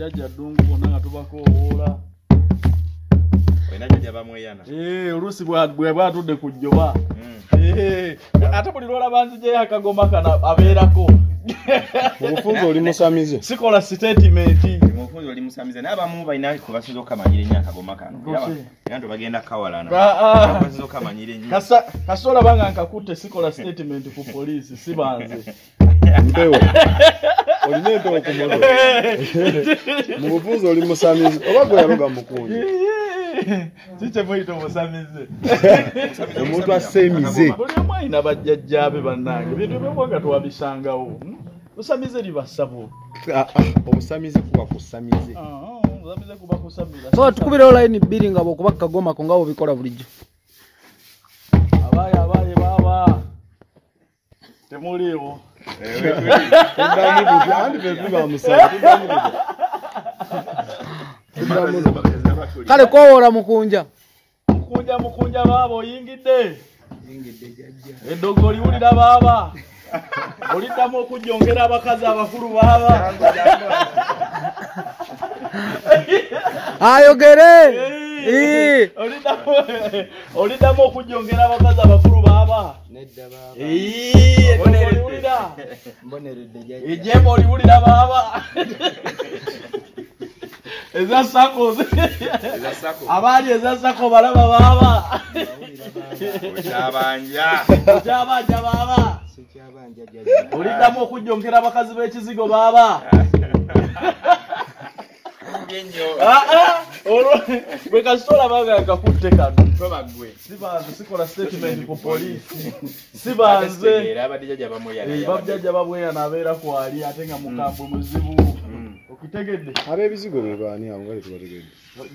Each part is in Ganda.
bajjajja ddungu bonna nga tubakoowola. Olina jjajja bamweyana. Oluusi bwe bwatudde ku jjoba. Ate buli lwolaba nzijeyo akagoma kana abeerako. Obufunze oli musamize. Sikola statement. Obufunze oli musamize. N'abamu balina kubasoza okamanyira nnyo akagoma kano. Era ndo bagenda kawalana. Basoza okamanyira nnyo. Kasola banga nkakutte sikola statement ku poliisi sibanze. Mpewo. Olina empewo ku moto. Mu bufunze oli musamize. Oba gwe yaloga mukunji. Siche mwito musamize. Omuntu asemize. Buli omu alina bajjajjaabe bannange. Bintu by'omwaka twabisangawo. Busamize libasabo. Obusamize kuba kusamize. Busamize kuba kusamira. So tukubira line bbiri nga bokuba kagoma ko nga obikola bulijjo. Abaye baba. Temuliwo. Ndamu kuti andi pepiba musaba. Kale kowola mukunja. Mukunja baba oyingidde. Eddogo liwulira baba. Oliddamu okujjongera abakazi abakulu baba. Ayogere. Oliddamu okujjongera abakazi abakulu baba. Nedda baba. Oliwulira. Mboneredde jjajja. Ejjembe oliwulira baba. Eza sako. Abali eza sako balaba baba. Okyabanja baba. Sikyabanja jjajja. Oliddamu okujjongera abakazi b'ekizigo baba. Bwe kasitola baga kakutte kano. Sibanze sikola statement ku poliisi. Sibanze. Bajjajja babweyana abeera kwali ate nga mukambwe muzibu. Okitegedde? Ab'ebizigo be baani abo nga tetubategedde.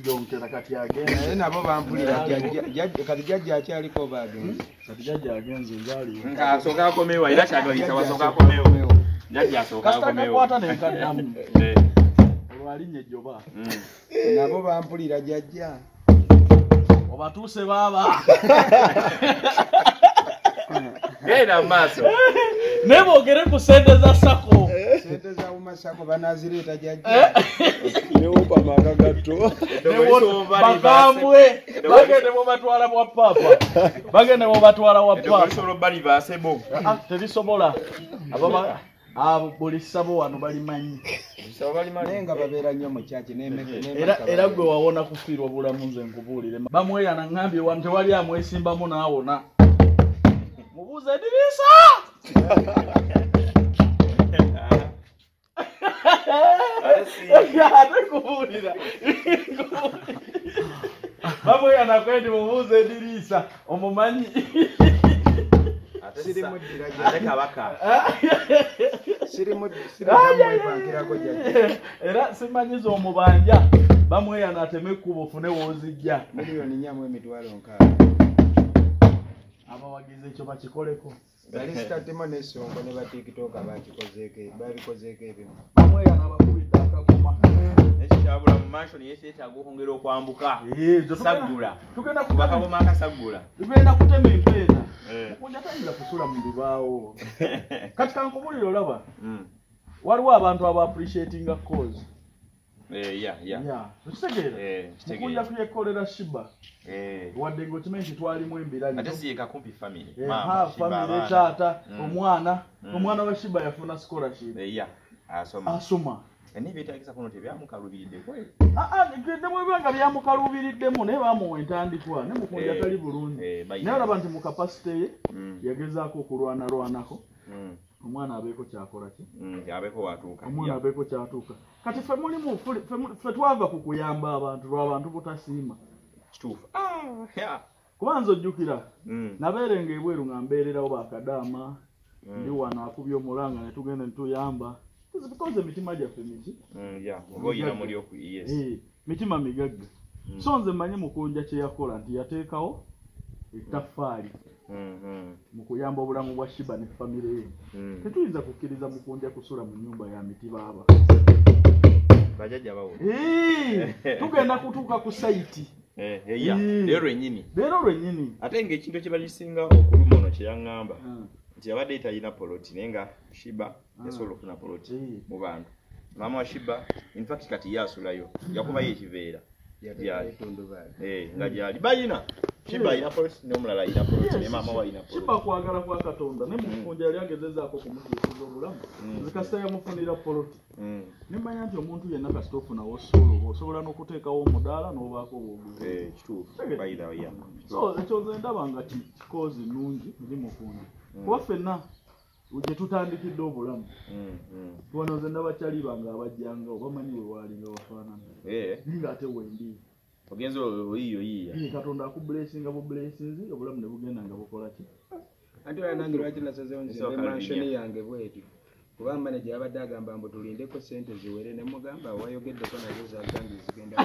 Jonkera kati agenda. Naye nabo bampulira jjajja kati jjajja akyaliko baagenze. Kati jjajja agenze nzaaliwo. Asooka akomewo era kyagayita wasooka akomewo. Jjajja asooka akomewo. Kasita kakwata n'enkaddamu. Olwalinnya ejjoba. Nabo bampulira jjajja. Obatuuse baba. Genda maaso. Ne boogere ku ssente za sako. Sente za umasako banazireeta jjajja. Newopa amagagatto. Bakambwe. Bagende mubatwala bwa papa. Bagende mubatwala wa papa. Ebisobola bali baasebo. Tebisobola. Abo buli ssabo wano balimanyi. Naye nga babeera nnyo mu kyaki era gwe wawona kufiirwa obulamu nze nkubuulire. Bamweyana ngambye wano tewali amwesimbamu n'awona. Mubuuze Edrisa! Ate kubuulira. Bamweyana kwendi mubuuze Edrisa omumanyi. Ate kabaka. Era simanyiza omubanja bamweyana ateme ekkubo ofune woozijja. Miliyoni 4,000,000. Abawagizi ekyo bakikoleko. Balisitattemu n'essongo ne batikitoka babikozeeko ebimu. Bamweyana abakubita akagoma. Ekikyabula mu mansion yeekyetaaga okwongera okwambuka. Saggula. Tugenda kubakagoma akasaggula. Tugenda kutema empeeza. Mukunja tayinza kusula mu bibaawo. Kati kankubulira olaba. Waliwo abantu aba appreciatinga cause. Tukitegeera. Mukunja tuyekolera Shiba. Wadde ng'okimanyi nti twalimu embirani. Ate si yeekakumpi family. Family taata, omwana wa Shiba yafuna scholarship. Asoma. N'ebyetaagisa kuno tebyamukaluubiridde kweli. Nigende mwebanga byamukaluubiriddemu naye bamuwa entandikwa ne mukunja tali bulungi. Naye olaba nti mu kapasite ye yagezaako okulwanalwanako. Omwana abeeko kyakola ki? Abeeko watuuka. Omwana abeeko kyatuuka. Kati ffe twava ku kuyamba abantu lw'abantu butasiima. Kituufu. Kubanza ojjukira. Nabeerenga ebweru nga mbeererawo bakadaama. Ndi wano akubye omulanga ne tugenda ne tuyamba. Because emitima gyaffe miki. Ngoyina muli yes. Mitima migagga. So nze mmanyi mukunja kye yakola nti yateekawo ettaffaali. Mu kuyamba obulamu bwa Shiba ne famire ye. Tetuyinza kukkiriza mukunja kusula mu nnyumba ya miti baaba. Bajajja bawo. Tugenda kutuuka ku site. Leero lwennyini. Ate ng'ekintu kye balisinga okuluma ono kye yaŋŋamba. Nti abadde talina poloti naye nga Shiba yasobola okufuna poloti mu bantu. mama wa Shiba in fact kati yasulayo yakuba yekiveera yali tundubali nga jali bayina Shiba ina polisi ne omulala ina polisi ne mama wa ina polisi Shiba kwagala kwa Katonda ne mukunja yali agezezaako kumutuusiza obulamu zikasita yamufunira poloti nimanya nti omuntu yenna kasita ofunawo solo osobola n'okuteekawo omudaala n'obaako obwobuzi kituufu bayida ya so ekyo nze ndaba nga kikozi nnungi eri mukunja kuba ffenna gye tutandikidde obulamu wano nze ndaba kyalibanga abajjanga obamanyi we waali nga wafaanana ng'ate wendi ogenza oyiyo Katonda akubulesinga bubulesinzi obulamu ne bugenda nga bukola ki anti wala nange lwaki nasazeewo nzimbe mansioni yange bweti kuba manager yabadde agamba mbu tulindeko ssente ziwere ne mugamba wayogeddeko nazo zagange zigenda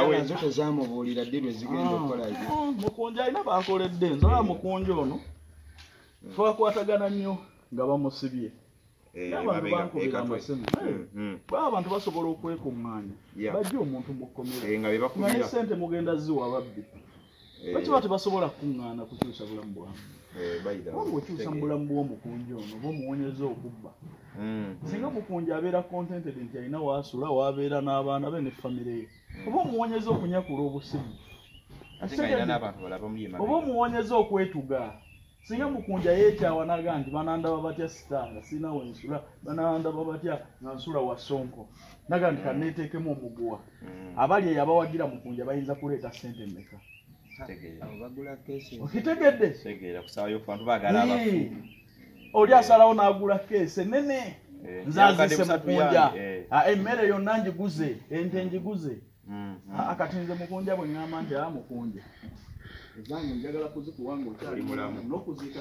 nazo tezamubuulira ddi lwe zigenda okukola mukunja alina bakoledde nzala mukunja ono twakwatagana nnyo nga bamusibye abantu bankubira amasimu abantu basobola okwekuŋŋaanya bajja omuntu mu kkomera nga ne ssente mugenda ziwa babbi bakiba tebasobola kukuŋŋaana kukyusa bulamu bwamu wabwe okyusa mu bulamu bw'omukunja ono oba omuwonyeza okubba singa mukunja abeera contented nti alina waasula waabeera n'abaana be ne famire ye oba omuwonyeza okunyakula obusimu oba omuwonyeza okwetuga singa mukunja yeekyawa naga nti banandaba batya sitanga sirina wensula banandaba batya nga nsula wa Sonko naga nti kaneeteekemu omuguwa abali eyo abawagira mukunja bayinza kuleeta ssente mmeka okitegedde oli asalawo n'agula keesi enene nzaazise mukunja emmere yonna ngiguze ente ngiguze kati nze mukunja bwe ŋŋamba nti mukunja ezange njagala kuzikuwanga okyali mulamu n'okuziika